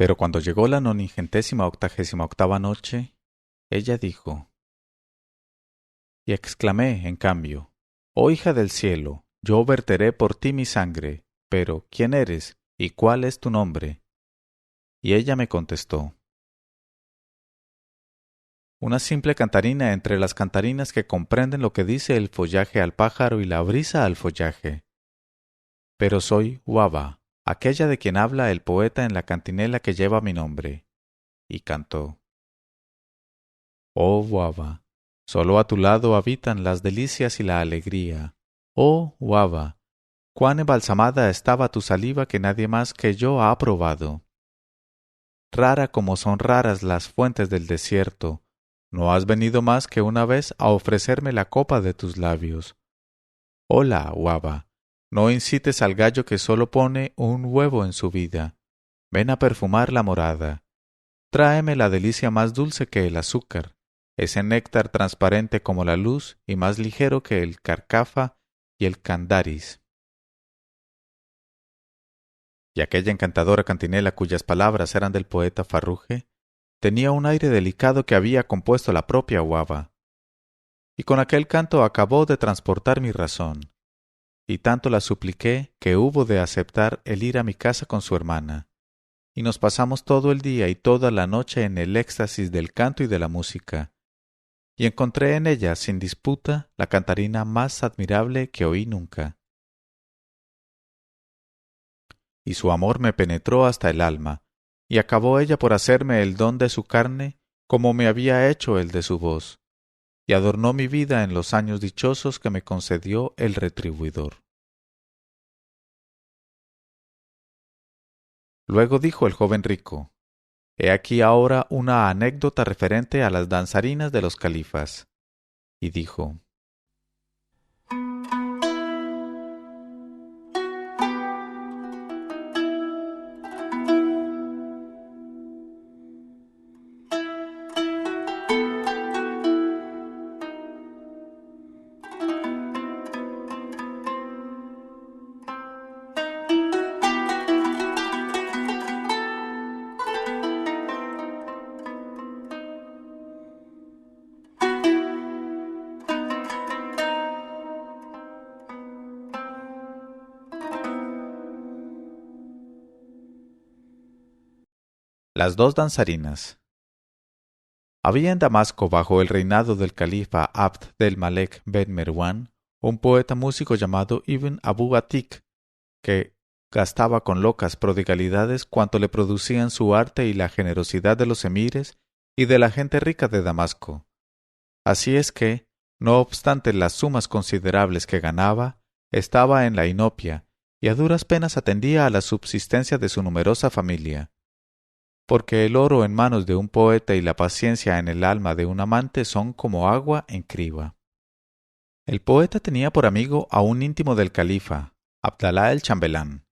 Pero cuando llegó la 988ª noche, ella dijo, y exclamé, en cambio, «Oh hija del cielo, yo verteré por ti mi sangre, pero ¿quién eres y cuál es tu nombre?» Y ella me contestó, «Una simple cantarina entre las cantarinas que comprenden lo que dice el follaje al pájaro y la brisa al follaje. Pero soy Huava, aquella de quien habla el poeta en la cantinela que lleva mi nombre». Y cantó, «Oh Huava, solo a tu lado habitan las delicias y la alegría. Oh Huava, cuán embalsamada estaba tu saliva que nadie más que yo ha probado. Rara como son raras las fuentes del desierto, no has venido más que una vez a ofrecerme la copa de tus labios. Hola, Huava, no incites al gallo que solo pone un huevo en su vida. Ven a perfumar la morada. Tráeme la delicia más dulce que el azúcar, ese néctar transparente como la luz y más ligero que el carcafa y el candaris». Y aquella encantadora cantinela cuyas palabras eran del poeta Farruge, tenía un aire delicado que había compuesto la propia Huava. Y con aquel canto acabó de transportar mi razón, y tanto la supliqué que hubo de aceptar el ir a mi casa con su hermana, y nos pasamos todo el día y toda la noche en el éxtasis del canto y de la música, y encontré en ella, sin disputa, la cantarina más admirable que oí nunca. Y su amor me penetró hasta el alma, y acabó ella por hacerme el don de su carne como me había hecho el de su voz, y adornó mi vida en los años dichosos que me concedió el retribuidor. Luego dijo el joven rico, «He aquí ahora una anécdota referente a las danzarinas de los califas». Y dijo, las dos danzarinas. Había en Damasco, bajo el reinado del califa Abd del-Malek ben Merwan, un poeta músico llamado Ibn Abu Atik, que gastaba con locas prodigalidades cuanto le producían su arte y la generosidad de los emires y de la gente rica de Damasco. Así es que, no obstante las sumas considerables que ganaba, estaba en la inopia y a duras penas atendía a la subsistencia de su numerosa familia. Porque el oro en manos de un poeta y la paciencia en el alma de un amante son como agua en criba. El poeta tenía por amigo a un íntimo del califa, Abdalá el chambelán.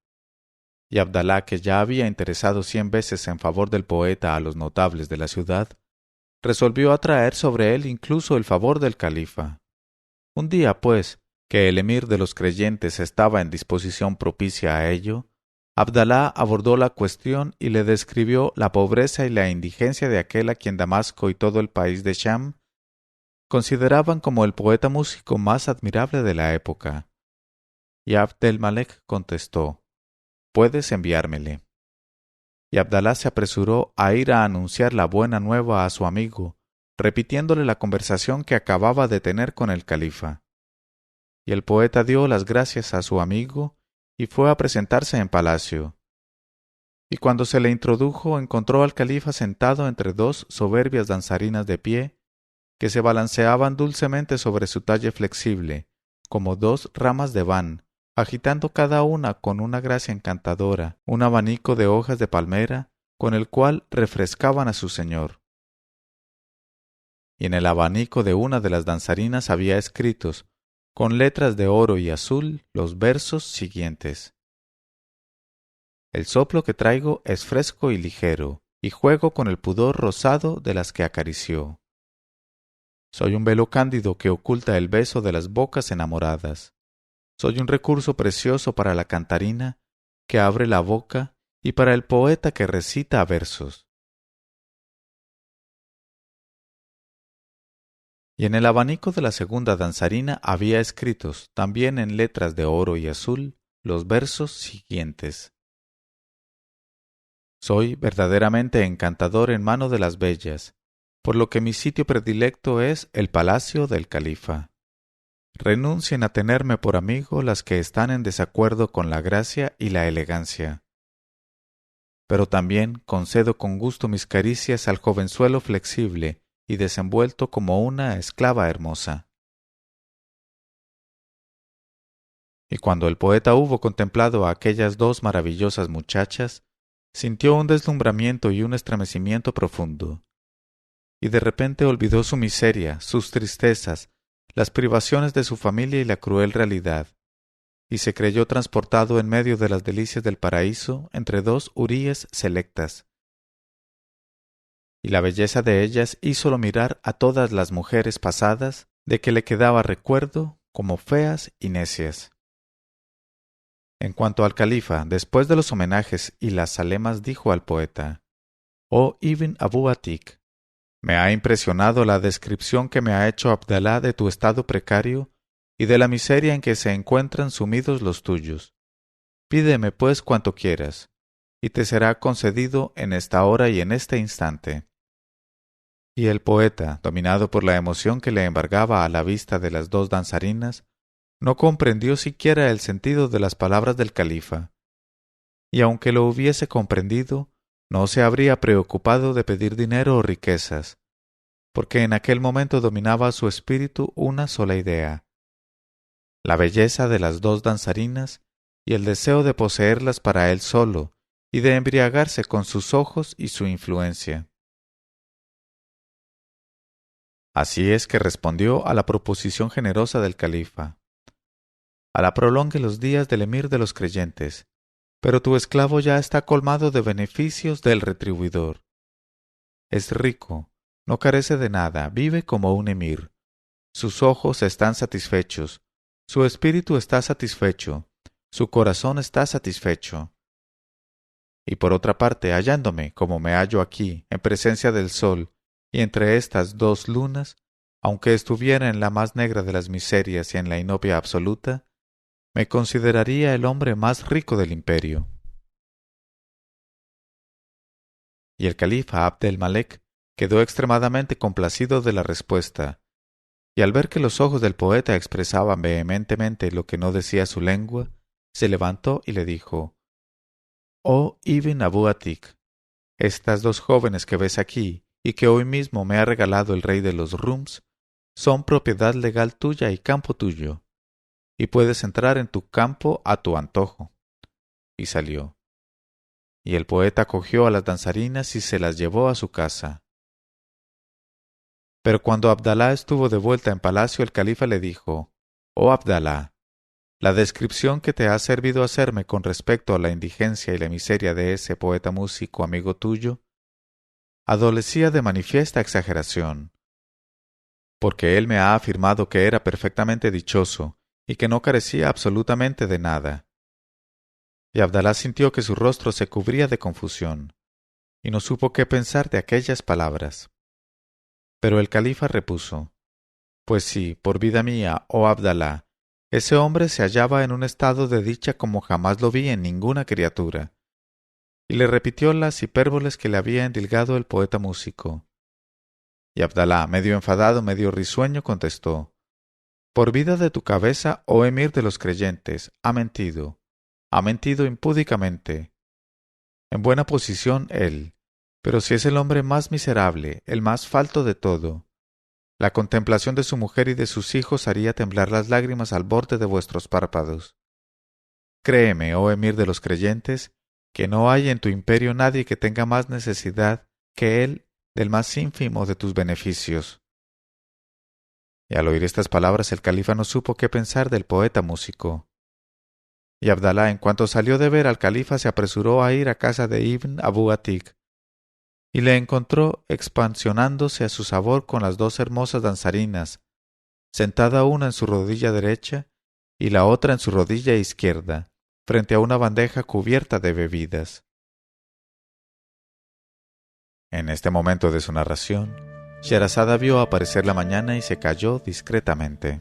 Y Abdalá, que ya había interesado 100 veces en favor del poeta a los notables de la ciudad, resolvió atraer sobre él incluso el favor del califa. Un día, pues, que el emir de los creyentes estaba en disposición propicia a ello, Abdalá abordó la cuestión y le describió la pobreza y la indigencia de aquel a quien Damasco y todo el país de Sham consideraban como el poeta músico más admirable de la época. Y Abd el-Malek contestó, «Puedes enviármele». Y Abdalá se apresuró a ir a anunciar la buena nueva a su amigo, repitiéndole la conversación que acababa de tener con el califa. Y el poeta dio las gracias a su amigo y fue a presentarse en palacio. Y cuando se le introdujo encontró al califa sentado entre dos soberbias danzarinas de pie, que se balanceaban dulcemente sobre su talle flexible, como dos ramas de ban, agitando cada una con una gracia encantadora un abanico de hojas de palmera, con el cual refrescaban a su señor. Y en el abanico de una de las danzarinas había escritos, con letras de oro y azul, los versos siguientes: «El soplo que traigo es fresco y ligero, y juego con el pudor rosado de las que acarició. Soy un velo cándido que oculta el beso de las bocas enamoradas. Soy un recurso precioso para la cantarina que abre la boca y para el poeta que recita versos. Y en el abanico de la segunda danzarina había escritos, también en letras de oro y azul, los versos siguientes. Soy verdaderamente encantador en mano de las bellas, por lo que mi sitio predilecto es el palacio del califa. Renuncien a tenerme por amigo las que están en desacuerdo con la gracia y la elegancia. Pero también concedo con gusto mis caricias al jovenzuelo flexible y desenvuelto como una esclava hermosa. Y cuando el poeta hubo contemplado a aquellas dos maravillosas muchachas, sintió un deslumbramiento y un estremecimiento profundo. Y de repente olvidó su miseria, sus tristezas, las privaciones de su familia y la cruel realidad, y se creyó transportado en medio de las delicias del paraíso entre dos huríes selectas. Y la belleza de ellas hízolo mirar a todas las mujeres pasadas de que le quedaba recuerdo como feas y necias. En cuanto al califa, después de los homenajes y las zalemas, dijo al poeta: «Oh Ibn Abu Atik, me ha impresionado la descripción que me ha hecho Abdalá de tu estado precario y de la miseria en que se encuentran sumidos los tuyos. Pídeme pues cuanto quieras, y te será concedido en esta hora y en este instante». Y el poeta, dominado por la emoción que le embargaba a la vista de las dos danzarinas, no comprendió siquiera el sentido de las palabras del califa, y aunque lo hubiese comprendido, no se habría preocupado de pedir dinero o riquezas, porque en aquel momento dominaba su espíritu una sola idea: la belleza de las dos danzarinas y el deseo de poseerlas para él solo y de embriagarse con sus ojos y su influencia. Así es que respondió a la proposición generosa del califa: «Alá prolongue los días del emir de los creyentes, pero tu esclavo ya está colmado de beneficios del retribuidor. Es rico, no carece de nada, vive como un emir. Sus ojos están satisfechos, su espíritu está satisfecho, su corazón está satisfecho. Y por otra parte, hallándome, como me hallo aquí, en presencia del sol, y entre estas dos lunas, aunque estuviera en la más negra de las miserias y en la inopia absoluta, me consideraría el hombre más rico del imperio». Y el califa Abd el-Malek quedó extremadamente complacido de la respuesta, y al ver que los ojos del poeta expresaban vehementemente lo que no decía su lengua, se levantó y le dijo: «Oh Ibn Abu Atik, estas dos jóvenes que ves aquí y que hoy mismo me ha regalado el rey de los Rums, son propiedad legal tuya y campo tuyo, y puedes entrar en tu campo a tu antojo». Y salió. Y el poeta cogió a las danzarinas y se las llevó a su casa. Pero cuando Abdalá estuvo de vuelta en palacio, el califa le dijo: «Oh Abdalá, la descripción que te ha servido hacerme con respecto a la indigencia y la miseria de ese poeta músico amigo tuyo, adolecía de manifiesta exageración, porque él me ha afirmado que era perfectamente dichoso y que no carecía absolutamente de nada». Y Abdalá sintió que su rostro se cubría de confusión, y no supo qué pensar de aquellas palabras. Pero el califa repuso: «Pues sí, por vida mía, oh Abdalá, ese hombre se hallaba en un estado de dicha como jamás lo vi en ninguna criatura». Y le repitió las hipérboles que le había endilgado el poeta músico. Y Abdalá, medio enfadado, medio risueño, contestó: «Por vida de tu cabeza, oh emir de los creyentes, ha mentido impúdicamente. En buena posición él, pero si es el hombre más miserable, el más falto de todo. La contemplación de su mujer y de sus hijos haría temblar las lágrimas al borde de vuestros párpados. Créeme, oh emir de los creyentes, que no hay en tu imperio nadie que tenga más necesidad que él del más ínfimo de tus beneficios». Y al oír estas palabras el califa no supo qué pensar del poeta músico. Y Abdalá, en cuanto salió de ver al califa, se apresuró a ir a casa de Ibn Abu Atik, y le encontró expansionándose a su sabor con las dos hermosas danzarinas, sentada una en su rodilla derecha y la otra en su rodilla izquierda, frente a una bandeja cubierta de bebidas. En este momento de su narración, Sherazada vio aparecer la mañana y se calló discretamente.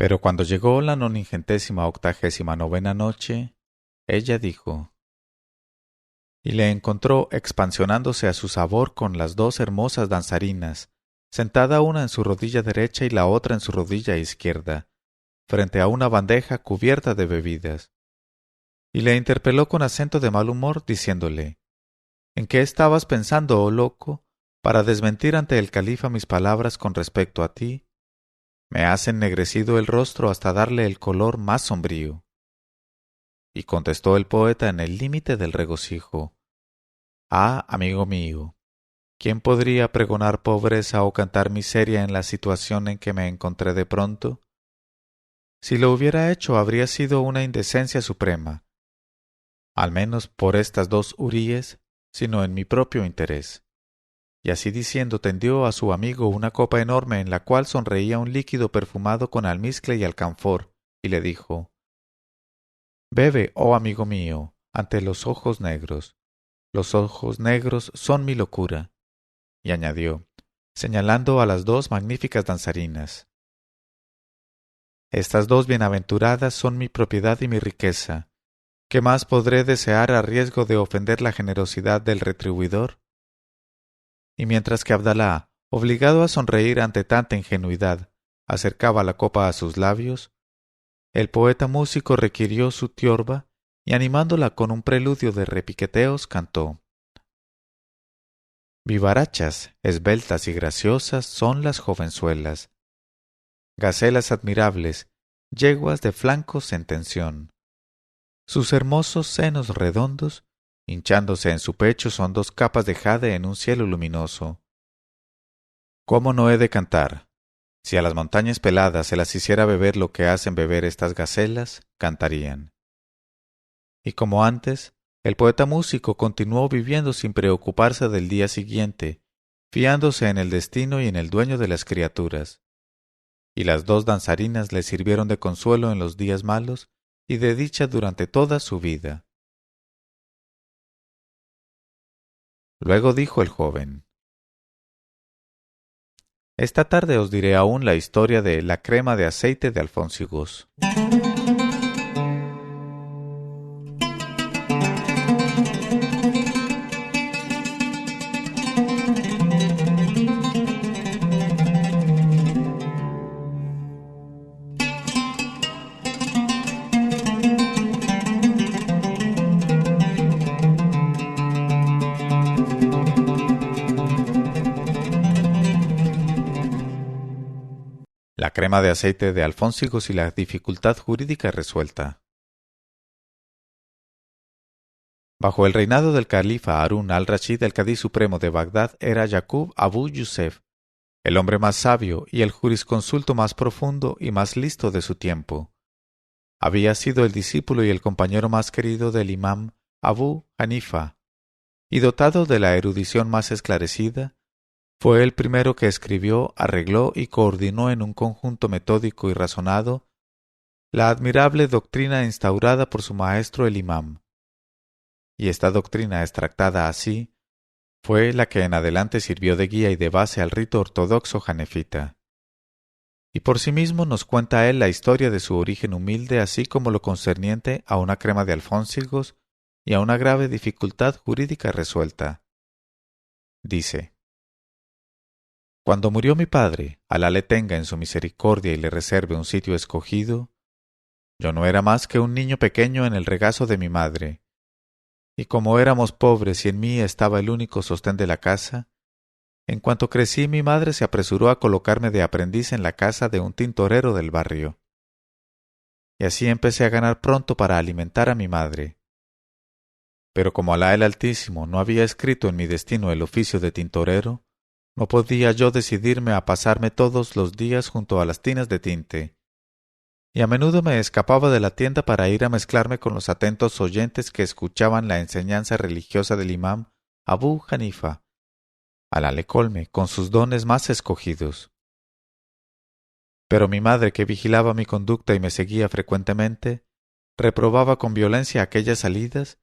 Pero cuando llegó la 989ª noche, ella dijo, y le encontró expansionándose a su sabor con las dos hermosas danzarinas, sentada una en su rodilla derecha y la otra en su rodilla izquierda, frente a una bandeja cubierta de bebidas. Y le interpeló con acento de mal humor, diciéndole, ¿en qué estabas pensando, oh loco, para desmentir ante el califa mis palabras con respecto a ti? Me has ennegrecido el rostro hasta darle el color más sombrío. Y contestó el poeta en el límite del regocijo, Ah, amigo mío, ¿quién podría pregonar pobreza o cantar miseria en la situación en que me encontré de pronto? Si lo hubiera hecho habría sido una indecencia suprema, al menos por estas dos huríes, sino en mi propio interés. Y así diciendo tendió a su amigo una copa enorme en la cual sonreía un líquido perfumado con almizcle y alcanfor, y le dijo, Bebe, oh amigo mío, ante los ojos negros. Los ojos negros son mi locura. Y añadió, señalando a las dos magníficas danzarinas, Estas dos bienaventuradas son mi propiedad y mi riqueza. ¿Qué más podré desear a riesgo de ofender la generosidad del retribuidor? Y mientras que Abdalá, obligado a sonreír ante tanta ingenuidad, acercaba la copa a sus labios, el poeta músico requirió su tiorba y animándola con un preludio de repiqueteos cantó: Vivarachas, esbeltas y graciosas son las jovenzuelas, gacelas admirables, yeguas de flancos en tensión. Sus hermosos senos redondos, hinchándose en su pecho, son dos capas de jade en un cielo luminoso. ¿Cómo no he de cantar? Si a las montañas peladas se las hiciera beber lo que hacen beber estas gacelas, cantarían. Y como antes, el poeta músico continuó viviendo sin preocuparse del día siguiente, fiándose en el destino y en el dueño de las criaturas. Y las dos danzarinas le sirvieron de consuelo en los días malos y de dicha durante toda su vida. Luego dijo el joven, Esta tarde os diré aún la historia de la crema de aceite de alfónsigos. La crema de aceite de alfónsigos y la dificultad jurídica resuelta. Bajo el reinado del califa Harún al-Rashid, el cadí supremo de Bagdad era Yaqub Abu Yusef, el hombre más sabio y el jurisconsulto más profundo y más listo de su tiempo. Había sido el discípulo y el compañero más querido del imam Abu Hanifa, y dotado de la erudición más esclarecida, fue el primero que escribió, arregló y coordinó en un conjunto metódico y razonado la admirable doctrina instaurada por su maestro el imam. Y esta doctrina extractada así fue la que en adelante sirvió de guía y de base al rito ortodoxo janefita. Y por sí mismo nos cuenta él la historia de su origen humilde, así como lo concerniente a una crema de alfónsigos y a una grave dificultad jurídica resuelta. Dice: Cuando murió mi padre, Alá le tenga en su misericordia y le reserve un sitio escogido, yo no era más que un niño pequeño en el regazo de mi madre, y como éramos pobres y en mí estaba el único sostén de la casa, en cuanto crecí mi madre se apresuró a colocarme de aprendiz en la casa de un tintorero del barrio. Y así empecé a ganar pronto para alimentar a mi madre. Pero como Alá el Altísimo no había escrito en mi destino el oficio de tintorero, no podía yo decidirme a pasarme todos los días junto a las tinas de tinte, y a menudo me escapaba de la tienda para ir a mezclarme con los atentos oyentes que escuchaban la enseñanza religiosa del imam Abu Hanifa. Alá le colme con sus dones más escogidos. Pero mi madre, que vigilaba mi conducta y me seguía frecuentemente, reprobaba con violencia aquellas salidas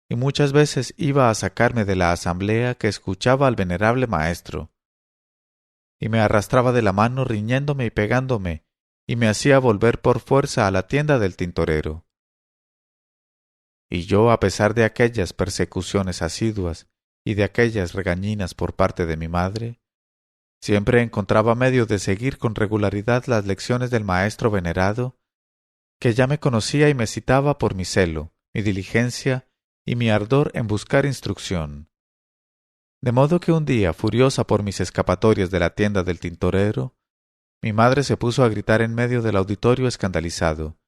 y muchas veces iba a sacarme de la asamblea que escuchaba al venerable maestro, y me arrastraba de la mano riñéndome y pegándome, y me hacía volver por fuerza a la tienda del tintorero. Y yo, a pesar de aquellas persecuciones asiduas y de aquellas regañinas por parte de mi madre, siempre encontraba medio de seguir con regularidad las lecciones del maestro venerado, que ya me conocía y me citaba por mi celo, mi diligencia y mi ardor en buscar instrucción. De modo que un día, furiosa por mis escapatorias de la tienda del tintorero, mi madre se puso a gritar en medio del auditorio escandalizado,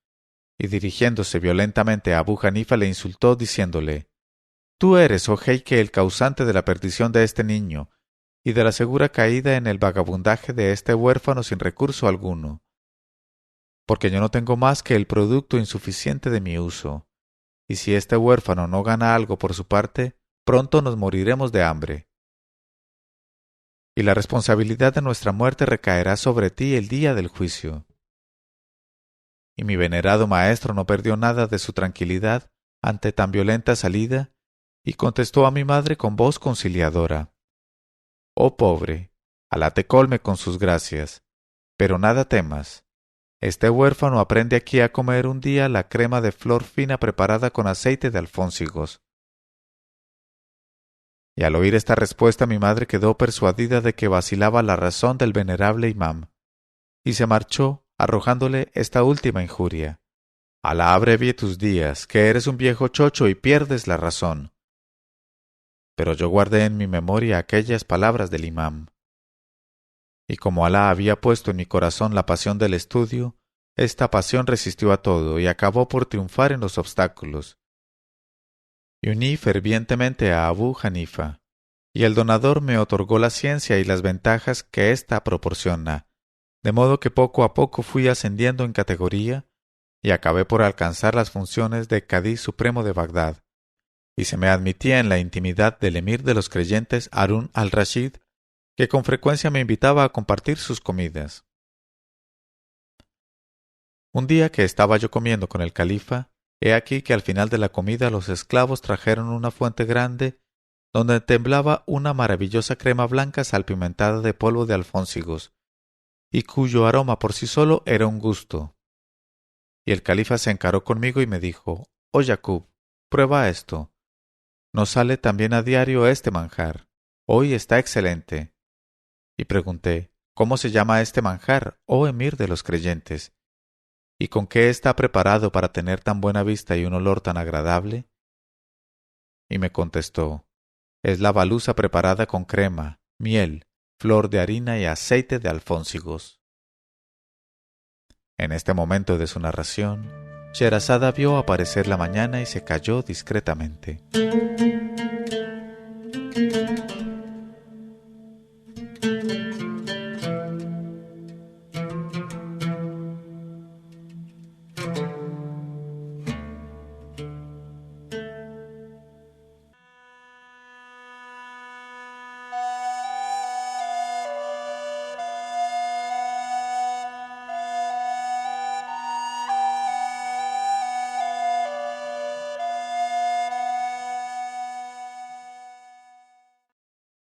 y dirigiéndose violentamente a Abu Hanifa le insultó diciéndole: «Tú eres, oh jeique, el causante de la perdición de este niño, y de la segura caída en el vagabundaje de este huérfano sin recurso alguno, porque yo no tengo más que el producto insuficiente de mi uso, y si este huérfano no gana algo por su parte, pronto nos moriremos de hambre. Y la responsabilidad de nuestra muerte recaerá sobre ti el día del juicio». Y mi venerado maestro no perdió nada de su tranquilidad ante tan violenta salida, y contestó a mi madre con voz conciliadora: «Oh pobre, Alá te colme con sus gracias, pero nada temas. Este huérfano aprende aquí a comer un día la crema de flor fina preparada con aceite de alfónsigos». Y al oír esta respuesta mi madre quedó persuadida de que vacilaba la razón del venerable imam, y se marchó arrojándole esta última injuria: «Alá abrevie tus días, que eres un viejo chocho y pierdes la razón». Pero yo guardé en mi memoria aquellas palabras del imam. Y como Alá había puesto en mi corazón la pasión del estudio, esta pasión resistió a todo y acabó por triunfar en los obstáculos. Y uní fervientemente a Abu Hanifa, y el donador me otorgó la ciencia y las ventajas que ésta proporciona, de modo que poco a poco fui ascendiendo en categoría y acabé por alcanzar las funciones de Cadí Supremo de Bagdad, y se me admitía en la intimidad del emir de los creyentes Harún al-Rashid, que con frecuencia me invitaba a compartir sus comidas. Un día que estaba yo comiendo con el califa, he aquí que al final de la comida los esclavos trajeron una fuente grande donde temblaba una maravillosa crema blanca salpimentada de polvo de alfónsigos, y cuyo aroma por sí solo era un gusto. Y el califa se encaró conmigo y me dijo: «Oh Jacob, prueba esto. ¿No sale también a diario este manjar? Hoy está excelente». Y pregunté: «¿Cómo se llama este manjar, oh emir de los creyentes? ¿Y con qué está preparado para tener tan buena vista y un olor tan agradable?» Y me contestó: «Es la baluza preparada con crema, miel, flor de harina y aceite de alfónsigos». En este momento de su narración, Sherazada vio aparecer la mañana y se calló discretamente.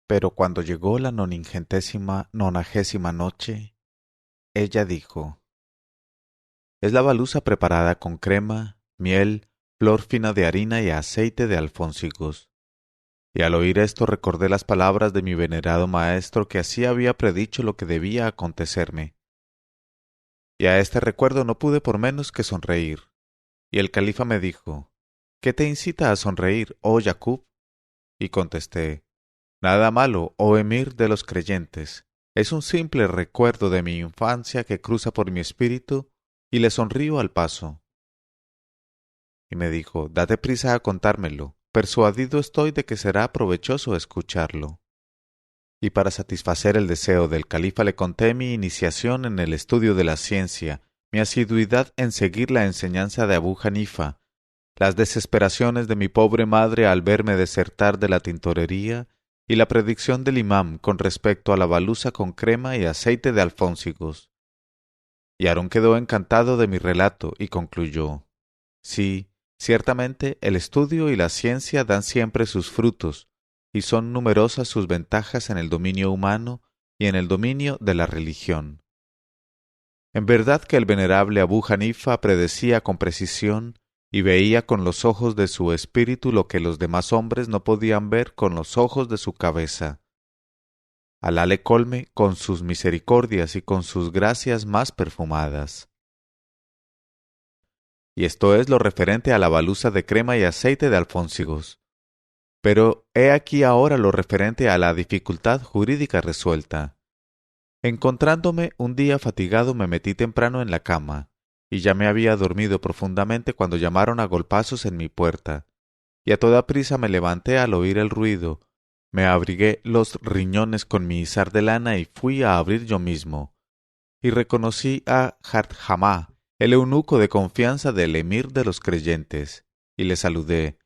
Pero cuando llegó la 90ª noche, ella dijo: «Es la baluza preparada con crema, miel, flor fina de harina y aceite de alfónsigos». Y al oír esto recordé las palabras de mi venerado maestro, que así había predicho lo que debía acontecerme. Y a este recuerdo no pude por menos que sonreír. Y el califa me dijo: «¿Qué te incita a sonreír, oh Jacob?». Y contesté: «Nada malo, oh emir de los creyentes. Es un simple recuerdo de mi infancia que cruza por mi espíritu y le sonrío al paso». Y me dijo: «Date prisa a contármelo, persuadido estoy de que será provechoso escucharlo. Y para satisfacer el deseo del califa le conté mi iniciación en el estudio de la ciencia, mi asiduidad en seguir la enseñanza de Abú Hanifa, las desesperaciones de mi pobre madre al verme desertar de la tintorería y la predicción del imam con respecto a la baluza con crema y aceite de alfónsigos. Y Aarón quedó encantado de mi relato y concluyó: sí, ciertamente el estudio y la ciencia dan siempre sus frutos, y son numerosas sus ventajas en el dominio humano y en el dominio de la religión. En verdad que el venerable Abú Hanifa predecía con precisión y veía con los ojos de su espíritu lo que los demás hombres no podían ver con los ojos de su cabeza. Alá le colme con sus misericordias y con sus gracias más perfumadas. Y esto es lo referente a la baluza de crema y aceite de alfónsigos. Pero he aquí ahora lo referente a la dificultad jurídica resuelta. Encontrándome un día fatigado me metí temprano en la cama, y ya me había dormido profundamente cuando llamaron a golpazos en mi puerta, y a toda prisa me levanté al oír el ruido, me abrigué los riñones con mi izar de lana y fui a abrir yo mismo, y reconocí a Hardjamá, el eunuco de confianza del emir de los creyentes, y le saludé,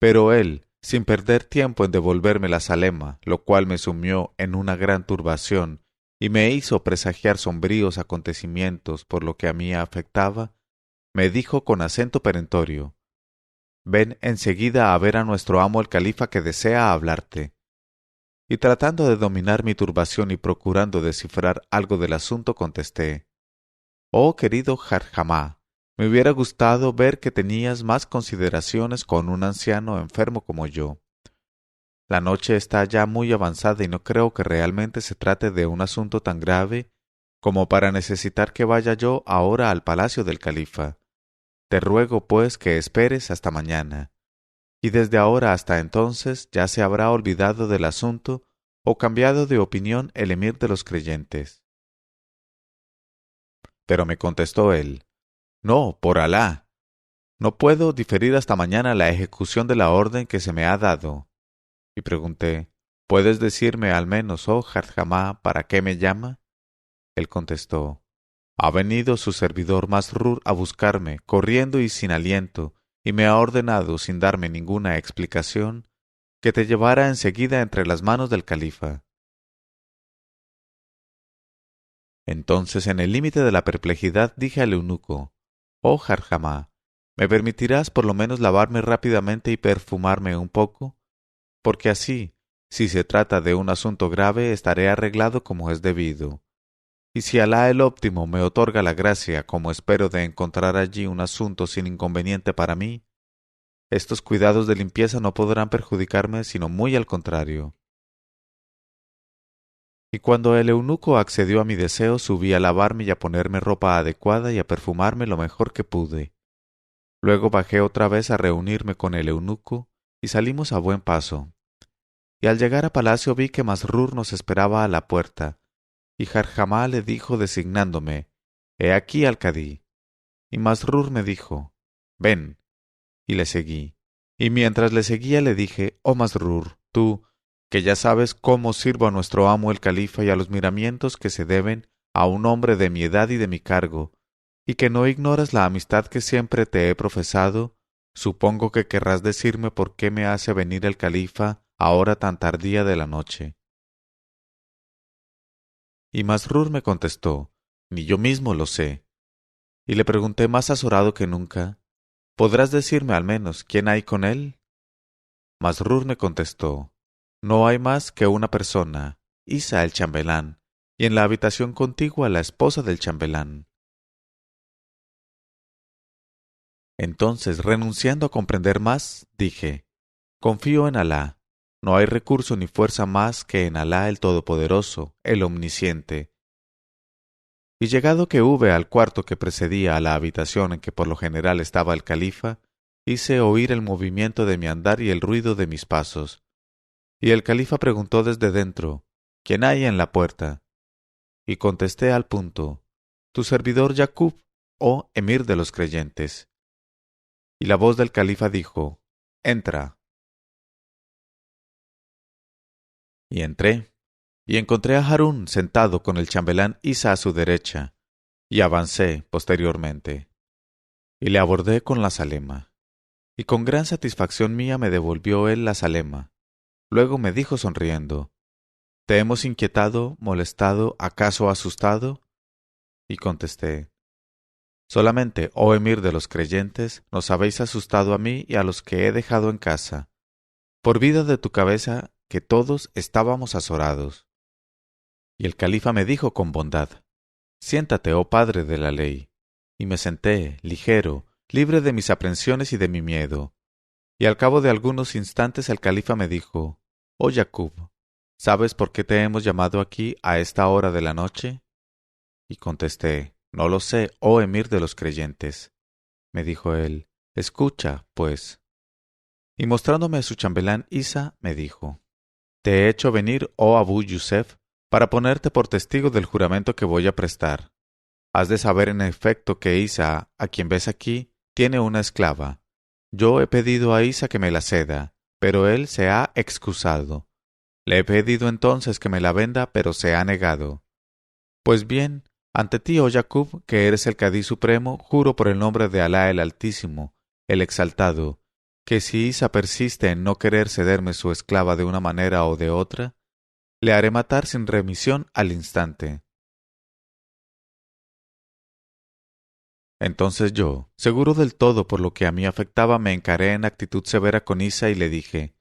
pero él, sin perder tiempo en devolverme la salema, lo cual me sumió en una gran turbación, y me hizo presagiar sombríos acontecimientos por lo que a mí afectaba, me dijo con acento perentorio: ven enseguida a ver a nuestro amo el califa que desea hablarte. Y tratando de dominar mi turbación y procurando descifrar algo del asunto, contesté: oh querido Hardjamá, me hubiera gustado ver que tenías más consideraciones con un anciano enfermo como yo. La noche está ya muy avanzada y no creo que realmente se trate de un asunto tan grave como para necesitar que vaya yo ahora al palacio del califa. Te ruego, pues, que esperes hasta mañana, y desde ahora hasta entonces ya se habrá olvidado del asunto o cambiado de opinión el emir de los creyentes. Pero me contestó él: no, por Alá, no puedo diferir hasta mañana la ejecución de la orden que se me ha dado. Y pregunté: ¿puedes decirme al menos, oh Hardjamá, para qué me llama? Él contestó: ha venido su servidor Masrur a buscarme, corriendo y sin aliento, y me ha ordenado, sin darme ninguna explicación, que te llevara enseguida entre las manos del califa. Entonces, en el límite de la perplejidad, dije al eunuco: oh Hardjamá, ¿me permitirás por lo menos lavarme rápidamente y perfumarme un poco? Porque así, si se trata de un asunto grave, estaré arreglado como es debido. Y si Alá el óptimo me otorga la gracia, como espero, de encontrar allí un asunto sin inconveniente para mí, estos cuidados de limpieza no podrán perjudicarme, sino muy al contrario. Y cuando el eunuco accedió a mi deseo, subí a lavarme y a ponerme ropa adecuada y a perfumarme lo mejor que pude. Luego bajé otra vez a reunirme con el eunuco y salimos a buen paso. Y al llegar a palacio vi que Masrur nos esperaba a la puerta, y Hardjamá le dijo designándome: he aquí al cadí. Y Masrur me dijo: ven. Y le seguí. Y mientras le seguía le dije: oh Masrur, tú, que ya sabes cómo sirvo a nuestro amo el califa y a los miramientos que se deben a un hombre de mi edad y de mi cargo, y que no ignoras la amistad que siempre te he profesado, supongo que querrás decirme por qué me hace venir el califa a hora tan tardía de la noche. Y Masrur me contestó: ni yo mismo lo sé. Y le pregunté más azorado que nunca: ¿podrás decirme al menos quién hay con él? Masrur me contestó: no hay más que una persona, Isa el chambelán, y en la habitación contigua la esposa del chambelán. Entonces, renunciando a comprender más, dije: confío en Alá. No hay recurso ni fuerza más que en Alá el Todopoderoso, el Omnisciente. Y llegado que hube al cuarto que precedía a la habitación en que por lo general estaba el califa, hice oír el movimiento de mi andar y el ruido de mis pasos. Y el califa preguntó desde dentro: ¿quién hay en la puerta? Y contesté al punto: tu servidor Yacub, oh emir de los creyentes. Y la voz del califa dijo: entra. Y entré, y encontré a Harún sentado con el chambelán Isa a su derecha, y avancé posteriormente, y le abordé con la zalema, y con gran satisfacción mía me devolvió él la zalema. Luego me dijo sonriendo, ¿te hemos inquietado, molestado, acaso asustado? Y contesté, solamente, oh emir de los creyentes, nos habéis asustado a mí y a los que he dejado en casa, por vida de tu cabeza, que todos estábamos azorados. Y el califa me dijo con bondad, siéntate, oh padre de la ley. Y me senté, ligero, libre de mis aprensiones y de mi miedo. Y al cabo de algunos instantes el califa me dijo, oh Yacub, ¿sabes por qué te hemos llamado aquí a esta hora de la noche? Y contesté, no lo sé, oh emir de los creyentes. Me dijo él, escucha, pues. Y mostrándome a su chambelán Isa, me dijo, te he hecho venir, oh Abu Yusef, para ponerte por testigo del juramento que voy a prestar. Has de saber en efecto que Isa, a quien ves aquí, tiene una esclava. Yo he pedido a Isa que me la ceda, pero él se ha excusado. Le he pedido entonces que me la venda, pero se ha negado. Pues bien, ante ti, oh Yacub, que eres el Cadí supremo, juro por el nombre de Alá el Altísimo, el Exaltado, que si Isa persiste en no querer cederme su esclava de una manera o de otra, le haré matar sin remisión al instante. Entonces yo, seguro del todo por lo que a mí afectaba, me encaré en actitud severa con Isa y le dije,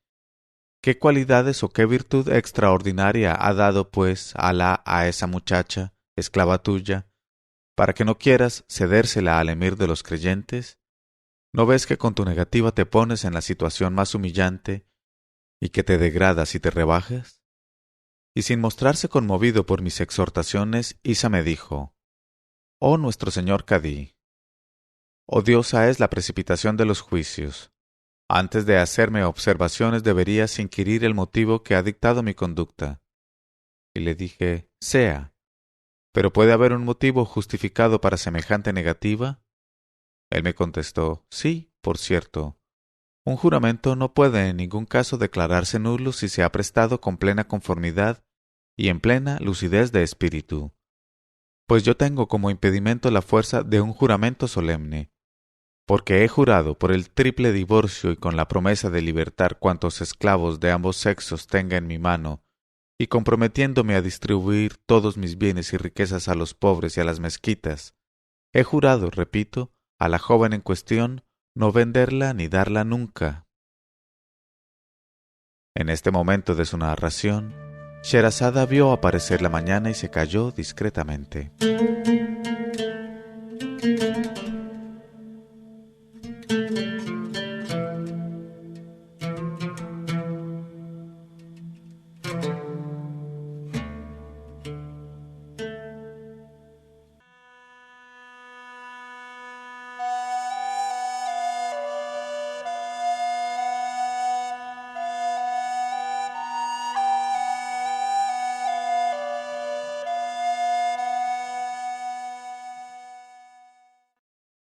¿qué cualidades o qué virtud extraordinaria ha dado, pues, Alá a esa muchacha, esclava tuya, para que no quieras cedérsela al emir de los creyentes? ¿No ves que con tu negativa te pones en la situación más humillante y que te degradas y te rebajas? Y sin mostrarse conmovido por mis exhortaciones, Isa me dijo, oh nuestro señor Cadí, odiosa es la precipitación de los juicios. Antes de hacerme observaciones deberías inquirir el motivo que ha dictado mi conducta. Y le dije, sea. ¿Pero puede haber un motivo justificado para semejante negativa? Él me contestó, sí, por cierto. Un juramento no puede en ningún caso declararse nulo si se ha prestado con plena conformidad y en plena lucidez de espíritu. Pues yo tengo como impedimento la fuerza de un juramento solemne, porque he jurado por el triple divorcio y con la promesa de libertar cuantos esclavos de ambos sexos tenga en mi mano, y comprometiéndome a distribuir todos mis bienes y riquezas a los pobres y a las mezquitas, he jurado, repito, a la joven en cuestión no venderla ni darla nunca. En este momento de su narración, Sherazada vio aparecer la mañana y se calló discretamente.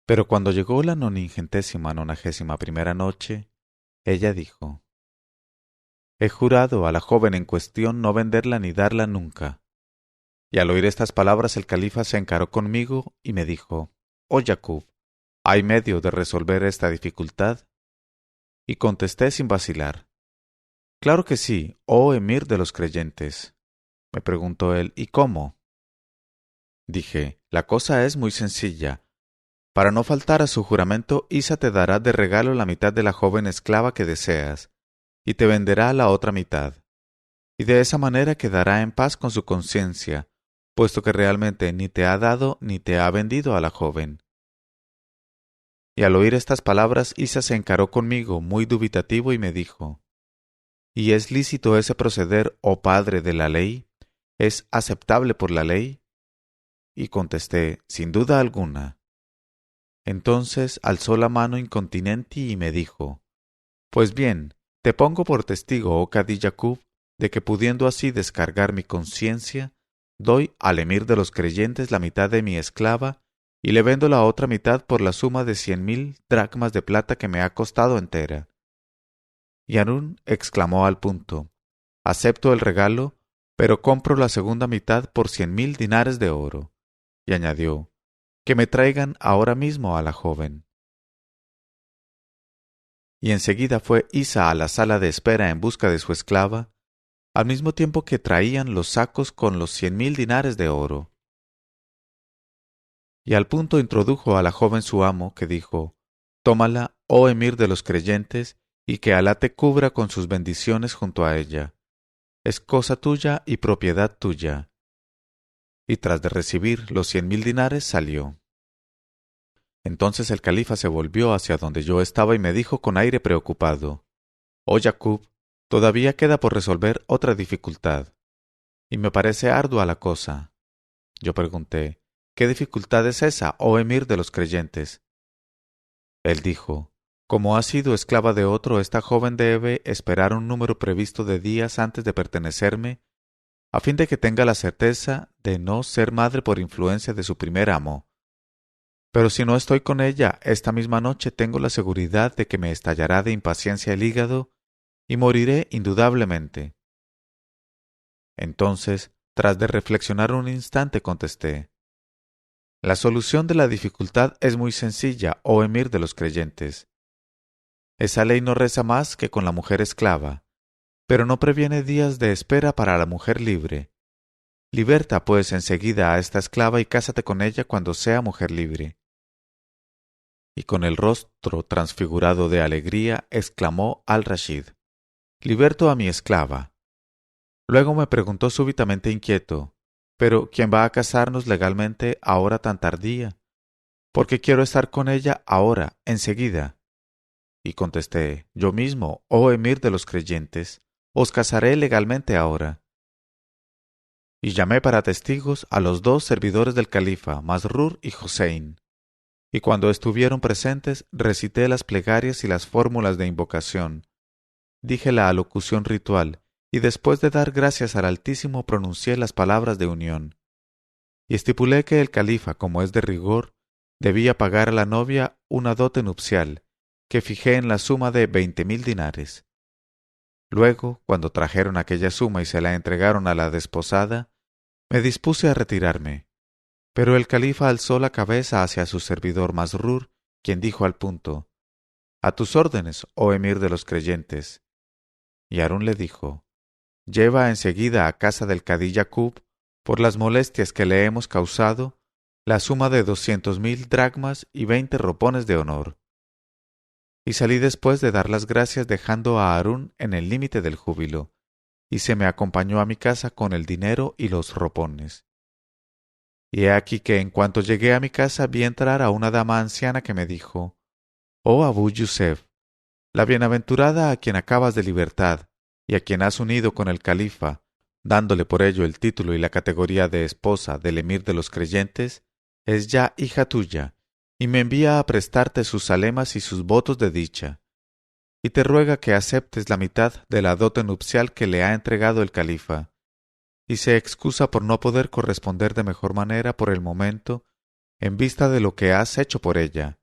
Pero cuando llegó la 991ª noche, ella dijo, he jurado a la joven en cuestión no venderla ni darla nunca. Y al oír estas palabras el califa se encaró conmigo y me dijo, oh Yacub, ¿hay medio de resolver esta dificultad? Y contesté sin vacilar, claro que sí, oh emir de los creyentes. Me preguntó él, ¿y cómo? Dije, la cosa es muy sencilla. Para no faltar a su juramento, Isa te dará de regalo la mitad de la joven esclava que deseas, y te venderá la otra mitad. Y de esa manera quedará en paz con su conciencia, puesto que realmente ni te ha dado ni te ha vendido a la joven. Y al oír estas palabras, Isa se encaró conmigo muy dubitativo y me dijo, ¿y es lícito ese proceder, oh padre de la ley? ¿Es aceptable por la ley? Y contesté, sin duda alguna. Entonces alzó la mano incontinenti y me dijo, pues bien, te pongo por testigo, oh Cadí Yacub, de que pudiendo así descargar mi conciencia, doy al emir de los creyentes la mitad de mi esclava y le vendo la otra mitad por la suma de 100.000 dracmas de plata que me ha costado entera. Y Harún exclamó al punto, acepto el regalo, pero compro la segunda mitad por 100,000 dinares de oro. Y añadió, que me traigan ahora mismo a la joven. Y enseguida fue Isa a la sala de espera en busca de su esclava, al mismo tiempo que traían los sacos con los 100,000 dinares de oro. Y al punto introdujo a la joven su amo, que dijo, tómala, oh emir de los creyentes, y que Alá te cubra con sus bendiciones junto a ella. Es cosa tuya y propiedad tuya. Y tras de recibir los 100,000 dinares salió. Entonces el califa se volvió hacia donde yo estaba y me dijo con aire preocupado, «Oh Jacob, todavía queda por resolver otra dificultad, y me parece ardua la cosa». Yo pregunté, «¿Qué dificultad es esa, oh emir de los creyentes?». Él dijo, «Como ha sido esclava de otro, esta joven debe esperar un número previsto de días antes de pertenecerme, a fin de que tenga la certeza de no ser madre por influencia de su primer amo. Pero si no estoy con ella esta misma noche, tengo la seguridad de que me estallará de impaciencia el hígado y moriré indudablemente». Entonces, tras de reflexionar un instante, contesté, «La solución de la dificultad es muy sencilla, oh emir de los creyentes. Esa ley no reza más que con la mujer esclava, pero no previene días de espera para la mujer libre. Liberta, pues, enseguida a esta esclava y cásate con ella cuando sea mujer libre». Y con el rostro transfigurado de alegría, exclamó al-Rashid, «Liberto a mi esclava». Luego me preguntó súbitamente inquieto, «¿Pero quién va a casarnos legalmente ahora tan tardía? Porque quiero estar con ella ahora, enseguida». Y contesté, «Yo mismo, oh emir de los creyentes, os casaré legalmente ahora». Y llamé para testigos a los 2 servidores del califa, Masrur y Hussein. Y cuando estuvieron presentes, recité las plegarias y las fórmulas de invocación. Dije la alocución ritual, y después de dar gracias al Altísimo pronuncié las palabras de unión. Y estipulé que el califa, como es de rigor, debía pagar a la novia una dote nupcial, que fijé en la suma de 20,000 dinares. Luego, cuando trajeron aquella suma y se la entregaron a la desposada, me dispuse a retirarme. Pero el califa alzó la cabeza hacia su servidor Masrur, quien dijo al punto, «A tus órdenes, oh emir de los creyentes». Y Harún le dijo, «Lleva enseguida a casa del cadí Jacob, por las molestias que le hemos causado, la suma de 200,000 dracmas y 20 ropones de honor». Y salí después de dar las gracias dejando a Harún en el límite del júbilo, y se me acompañó a mi casa con el dinero y los ropones. Y he aquí que en cuanto llegué a mi casa vi entrar a una dama anciana que me dijo, «Oh Abu Yusef, la bienaventurada a quien acabas de libertad y a quien has unido con el califa, dándole por ello el título y la categoría de esposa del emir de los creyentes, es ya hija tuya, y me envía a prestarte sus alemas y sus votos de dicha, y te ruega que aceptes la mitad de la dote nupcial que le ha entregado el califa, y se excusa por no poder corresponder de mejor manera por el momento, en vista de lo que has hecho por ella.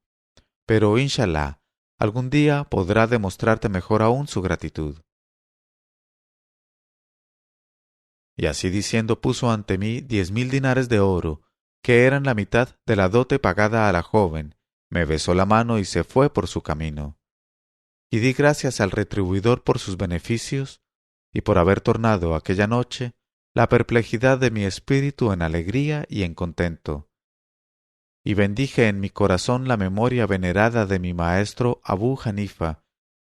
Pero, inshallah, algún día podrá demostrarte mejor aún su gratitud». Y así diciendo puso ante mí 10,000 dinares de oro, que eran la mitad de la dote pagada a la joven, me besó la mano y se fue por su camino. Y di gracias al retribuidor por sus beneficios, y por haber tornado aquella noche la perplejidad de mi espíritu en alegría y en contento. Y bendije en mi corazón la memoria venerada de mi maestro Abu Hanifa,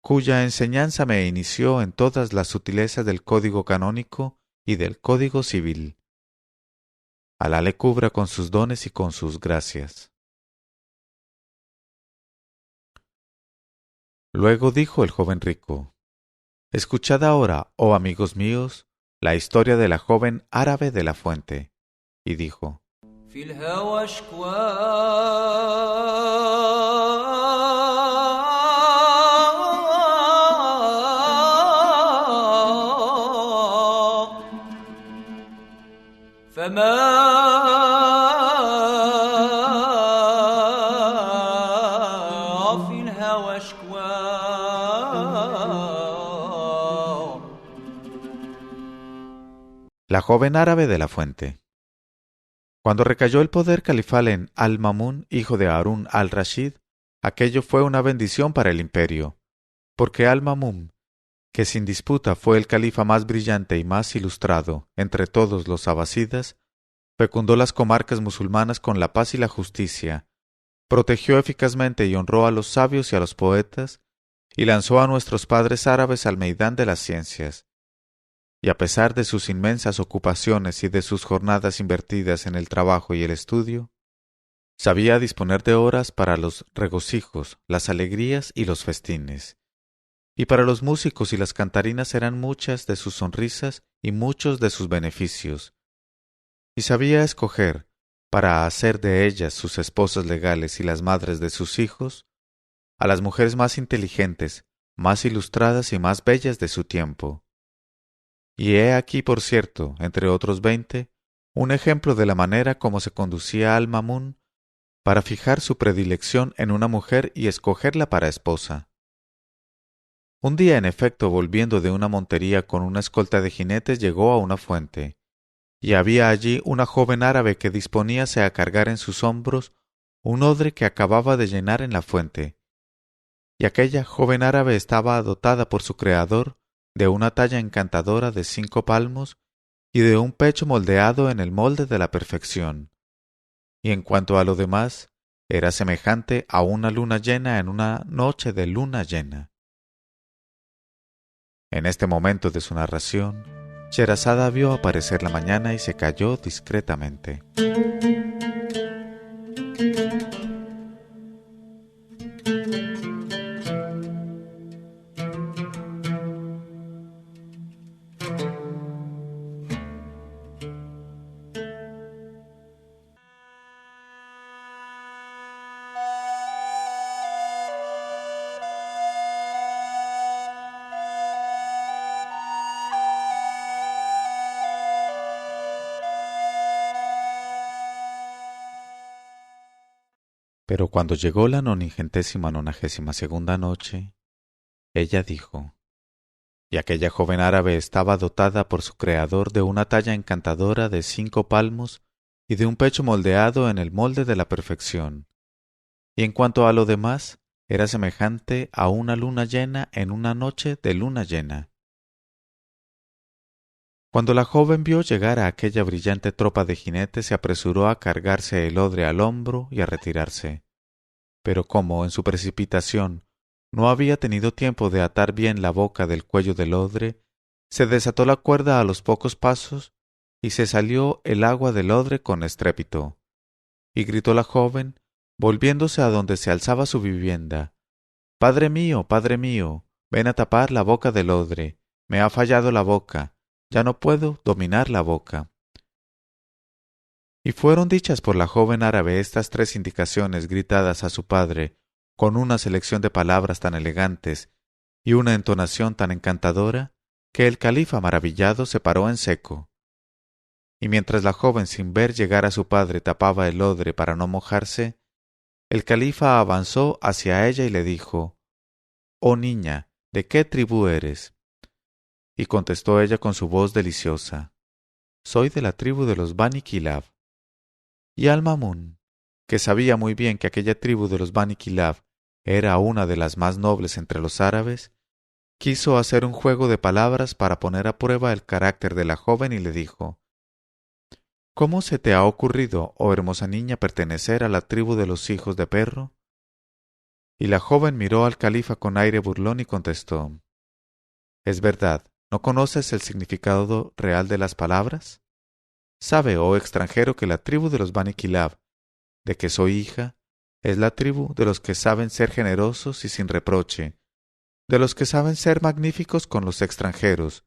cuya enseñanza me inició en todas las sutilezas del código canónico y del código civil. Alá le cubra con sus dones y con sus gracias. Luego dijo el joven rico, «Escuchad ahora, oh amigos míos, la historia de la joven árabe de la fuente». Y dijo, La joven árabe de la fuente. Cuando recayó el poder califal en Al-Mamun, hijo de Harún al-Rashid, aquello fue una bendición para el imperio, porque Al-Mamun, que sin disputa fue el califa más brillante y más ilustrado entre todos los abasidas, fecundó las comarcas musulmanas con la paz y la justicia, protegió eficazmente y honró a los sabios y a los poetas, y lanzó a nuestros padres árabes al meidán de las ciencias. Y a pesar de sus inmensas ocupaciones y de sus jornadas invertidas en el trabajo y el estudio, sabía disponer de horas para los regocijos, las alegrías y los festines. Y para los músicos y las cantarinas eran muchas de sus sonrisas y muchos de sus beneficios. Y sabía escoger, para hacer de ellas sus esposas legales y las madres de sus hijos, a las mujeres más inteligentes, más ilustradas y más bellas de su tiempo. Y he aquí, por cierto, entre otros 20, un ejemplo de la manera como se conducía Al-Mamun para fijar su predilección en una mujer y escogerla para esposa. Un día, en efecto, volviendo de una montería con una escolta de jinetes, llegó a una fuente, y había allí una joven árabe que disponíase a cargar en sus hombros un odre que acababa de llenar en la fuente. Y aquella joven árabe estaba dotada por su creador de una talla encantadora de 5 palmos y de un pecho moldeado en el molde de la perfección. Y en cuanto a lo demás, era semejante a una luna llena en una noche de luna llena. En este momento de su narración, Sherazada vio aparecer la mañana y se calló discretamente. Pero cuando llegó la 992ª noche, ella dijo: y aquella joven árabe estaba dotada por su creador de una talla encantadora de 5 palmos y de un pecho moldeado en el molde de la perfección. Y en cuanto a lo demás, era semejante a una luna llena en una noche de luna llena. Cuando la joven vio llegar a aquella brillante tropa de jinetes, se apresuró a cargarse el odre al hombro y a retirarse. Pero como, en su precipitación, no había tenido tiempo de atar bien la boca del cuello del odre, se desató la cuerda a los pocos pasos y se salió el agua del odre con estrépito. Y gritó la joven, volviéndose a donde se alzaba su vivienda: Padre mío, ven a tapar la boca del odre. Me ha fallado la boca, ya no puedo dominar la boca. Y fueron dichas por la joven árabe estas 3 indicaciones gritadas a su padre, con una selección de palabras tan elegantes y una entonación tan encantadora, que el califa maravillado se paró en seco. Y mientras la joven sin ver llegar a su padre tapaba el odre para no mojarse, el califa avanzó hacia ella y le dijo: «Oh niña, ¿de qué tribu eres?». Y contestó ella con su voz deliciosa: «Soy de la tribu de los Bani Kilab». Y Al-Mamun, que sabía muy bien que aquella tribu de los Bani Kilab era una de las más nobles entre los árabes, quiso hacer un juego de palabras para poner a prueba el carácter de la joven y le dijo: «¿Cómo se te ha ocurrido, oh hermosa niña, pertenecer a la tribu de los hijos de perro?». Y la joven miró al califa con aire burlón y contestó: «Es verdad, ¿no conoces el significado real de las palabras? Sabe, oh extranjero, que la tribu de los Bani Kilab, de que soy hija, es la tribu de los que saben ser generosos y sin reproche, de los que saben ser magníficos con los extranjeros,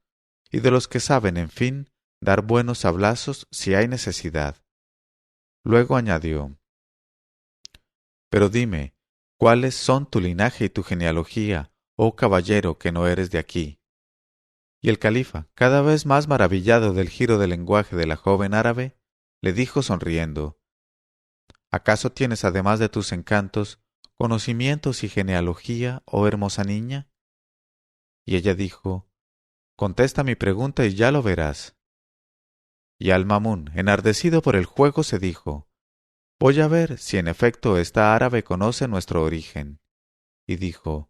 y de los que saben, en fin, dar buenos sablazos si hay necesidad». Luego añadió: «Pero dime, ¿cuáles son tu linaje y tu genealogía, oh caballero que no eres de aquí?». Y el califa, cada vez más maravillado del giro del lenguaje de la joven árabe, le dijo sonriendo: «¿Acaso tienes, además de tus encantos, conocimientos y genealogía, oh hermosa niña?». Y ella dijo: «Contesta mi pregunta y ya lo verás». Y Al-Mamun, enardecido por el juego, se dijo: «Voy a ver si en efecto esta árabe conoce nuestro origen». Y dijo: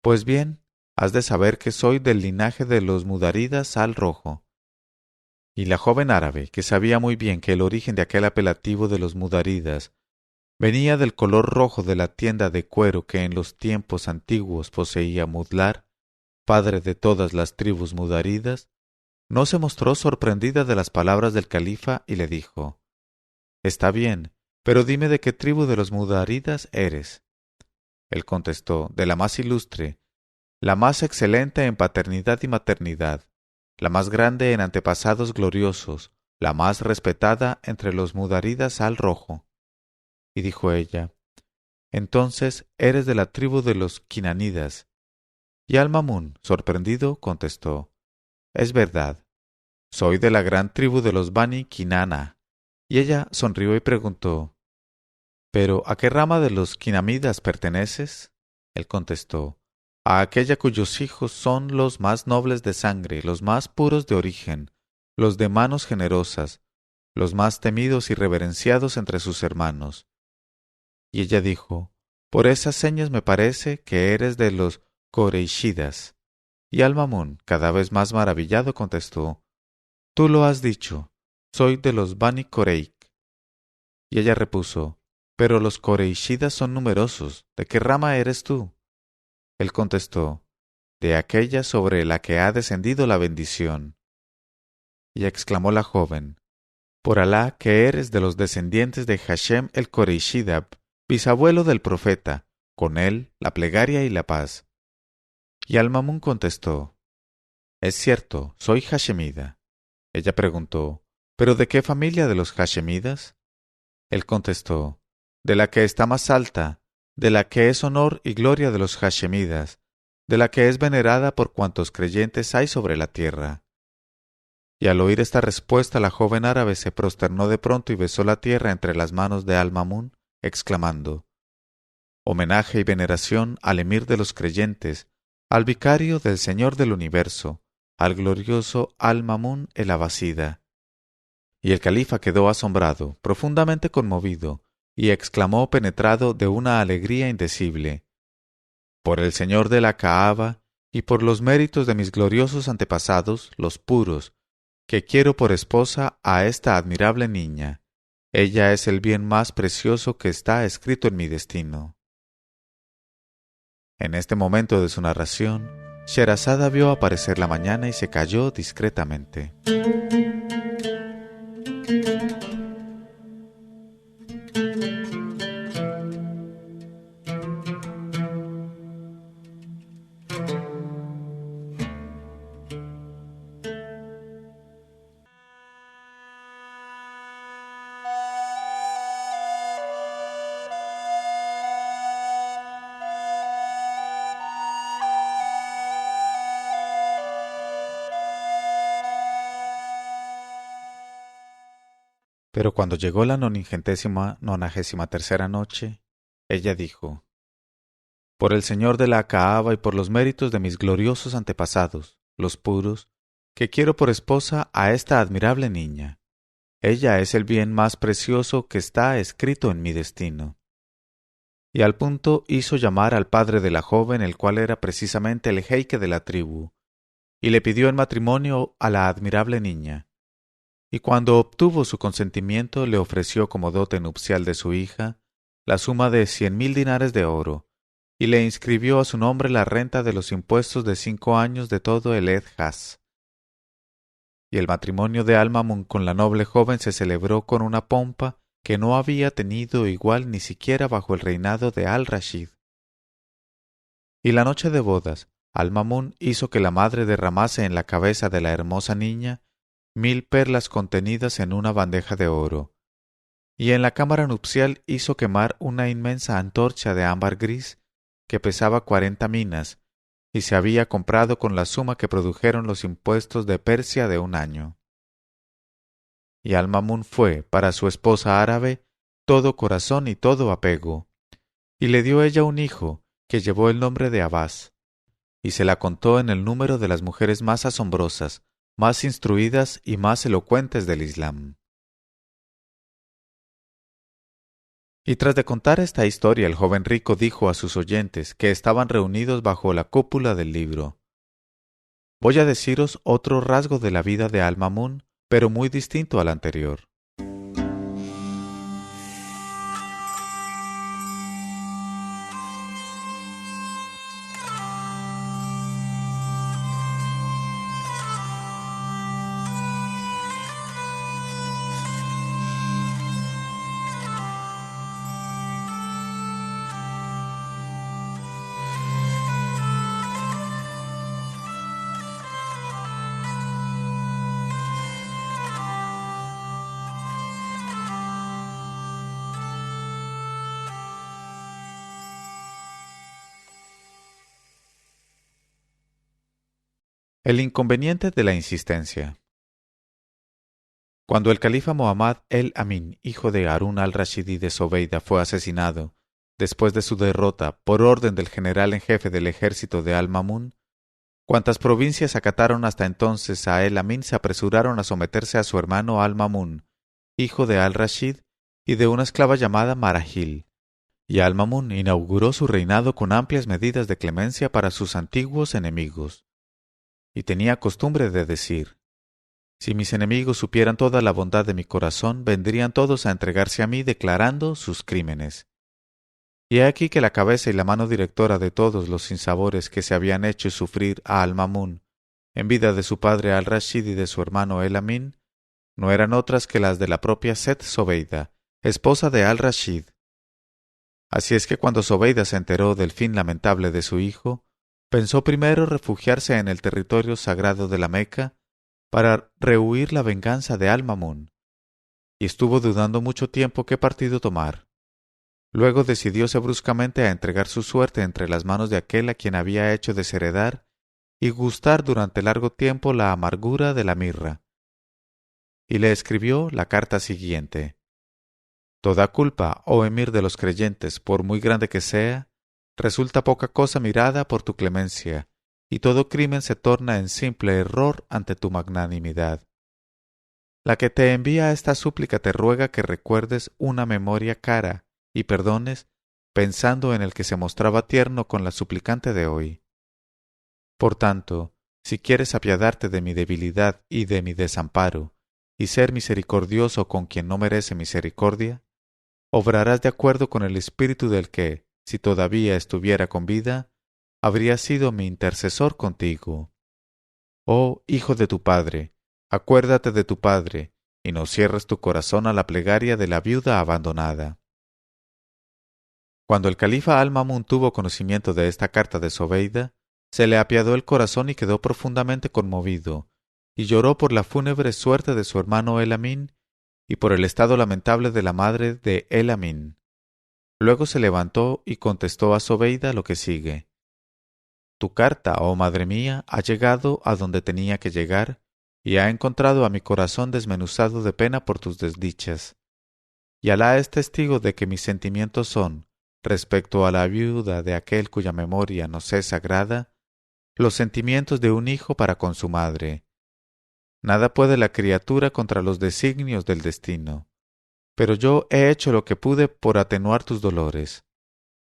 «Pues bien, has de saber que soy del linaje de los Mudaridas al Rojo». Y la joven árabe, que sabía muy bien que el origen de aquel apelativo de los Mudaridas venía del color rojo de la tienda de cuero que en los tiempos antiguos poseía Mudlar, padre de todas las tribus Mudaridas, no se mostró sorprendida de las palabras del califa y le dijo: «Está bien, pero dime de qué tribu de los Mudaridas eres». Él contestó: «De la más ilustre, la más excelente en paternidad y maternidad, la más grande en antepasados gloriosos, la más respetada entre los Mudaridas al Rojo». Y dijo ella: «Entonces eres de la tribu de los Kinanidas». Y Al-Mamun, sorprendido, contestó: «Es verdad, soy de la gran tribu de los Bani Kinana». Y ella sonrió y preguntó: «¿Pero a qué rama de los Kinamidas perteneces?». Él contestó: «A aquella cuyos hijos son los más nobles de sangre, los más puros de origen, los de manos generosas, los más temidos y reverenciados entre sus hermanos». Y ella dijo: «Por esas señas me parece que eres de los Koreishidas». Y Al-Mamun, cada vez más maravillado, contestó: «Tú lo has dicho, soy de los Bani Koreik». Y ella repuso: «Pero los Koreishidas son numerosos, ¿de qué rama eres tú?». Él contestó: «De aquella sobre la que ha descendido la bendición». Y exclamó la joven: «Por Alá que eres de los descendientes de Hashem el Koreishida, bisabuelo del profeta, con él la plegaria y la paz». Y Al-Mamun contestó: «Es cierto, soy hashemida». Ella preguntó: «¿Pero de qué familia de los hashemidas?». Él contestó: «De la que está más alta, de la que es honor y gloria de los hashemidas, de la que es venerada por cuantos creyentes hay sobre la tierra». Y al oír esta respuesta, la joven árabe se prosternó de pronto y besó la tierra entre las manos de Al-Mamun, exclamando: «Homenaje y veneración al emir de los creyentes, al vicario del Señor del universo, al glorioso Al-Mamun el Abasida». Y el califa quedó asombrado, profundamente conmovido, y exclamó penetrado de una alegría indecible: «Por el Señor de la Kaaba y por los méritos de mis gloriosos antepasados, los puros, que quiero por esposa a esta admirable niña. Ella es el bien más precioso que está escrito en mi destino». En este momento de su narración, Sherazada vio aparecer la mañana y se calló discretamente. Pero cuando llegó la 93ª noche, ella dijo: «Por el Señor de la Kaaba y por los méritos de mis gloriosos antepasados, los puros, que quiero por esposa a esta admirable niña. Ella es el bien más precioso que está escrito en mi destino». Y al punto hizo llamar al padre de la joven, el cual era precisamente el jeique de la tribu, y le pidió en matrimonio a la admirable niña. Y cuando obtuvo su consentimiento, le ofreció como dote nupcial de su hija la suma de 100.000 dinares de oro, y le inscribió a su nombre la renta de los impuestos de 5 años de todo el Ed-Has. Y el matrimonio de Al-Mamun con la noble joven se celebró con una pompa que no había tenido igual ni siquiera bajo el reinado de Al-Rashid. Y la noche de bodas, Al-Mamun hizo que la madre derramase en la cabeza de la hermosa niña 1.000 perlas contenidas en una bandeja de oro, y en la cámara nupcial hizo quemar una inmensa antorcha de ámbar gris que pesaba 40 minas, y se había comprado con la suma que produjeron los impuestos de Persia de un año. Y Al-Mamun fue para su esposa árabe todo corazón y todo apego, y le dio ella un hijo que llevó el nombre de Abbas, y se la contó en el número de las mujeres más asombrosas, más instruidas y más elocuentes del Islam. Y tras de contar esta historia, el joven rico dijo a sus oyentes que estaban reunidos bajo la cúpula del libro: voy a deciros otro rasgo de la vida de Al-Mamun, pero muy distinto al anterior. El inconveniente de la insistencia. Cuando el califa Muhammad el-Amin, hijo de Harún al-Rashidi de Zobeida, fue asesinado, después de su derrota por orden del general en jefe del ejército de Al-Mamun, cuantas provincias acataron hasta entonces a el-Amin se apresuraron a someterse a su hermano Al-Mamun, hijo de al-Rashid y de una esclava llamada Marahil, y Al-Mamun inauguró su reinado con amplias medidas de clemencia para sus antiguos enemigos. Y tenía costumbre de decir: si mis enemigos supieran toda la bondad de mi corazón, vendrían todos a entregarse a mí declarando sus crímenes. Y he aquí que la cabeza y la mano directora de todos los sinsabores que se habían hecho sufrir a Al-Mamun, en vida de su padre Al-Rashid y de su hermano El-Amin, no eran otras que las de la propia Set Zobeida, esposa de Al-Rashid. Así es que cuando Zobeida se enteró del fin lamentable de su hijo, pensó primero refugiarse en el territorio sagrado de la Meca para rehuir la venganza de Al-Mamun, y estuvo dudando mucho tiempo qué partido tomar. Luego decidióse bruscamente a entregar su suerte entre las manos de aquel a quien había hecho desheredar y gustar durante largo tiempo la amargura de la mirra. Y le escribió la carta siguiente: toda culpa, oh emir de los creyentes, por muy grande que sea, resulta poca cosa mirada por tu clemencia, y todo crimen se torna en simple error ante tu magnanimidad. La que te envía esta súplica te ruega que recuerdes una memoria cara y perdones, pensando en el que se mostraba tierno con la suplicante de hoy. Por tanto, si quieres apiadarte de mi debilidad y de mi desamparo, y ser misericordioso con quien no merece misericordia, obrarás de acuerdo con el espíritu del que, si todavía estuviera con vida, habría sido mi intercesor contigo. Oh hijo de tu padre, acuérdate de tu padre, y no cierres tu corazón a la plegaria de la viuda abandonada. Cuando el califa Al-Mamun tuvo conocimiento de esta carta de Zobeida, se le apiadó el corazón y quedó profundamente conmovido, y lloró por la fúnebre suerte de su hermano El-Amin y por el estado lamentable de la madre de El-Amin. Luego se levantó y contestó a Zobeida lo que sigue: tu carta, oh madre mía, ha llegado a donde tenía que llegar, y ha encontrado a mi corazón desmenuzado de pena por tus desdichas. Y Alá es testigo de que mis sentimientos son, respecto a la viuda de aquel cuya memoria nos es sagrada, los sentimientos de un hijo para con su madre. Nada puede la criatura contra los designios del destino. Pero yo he hecho lo que pude por atenuar tus dolores.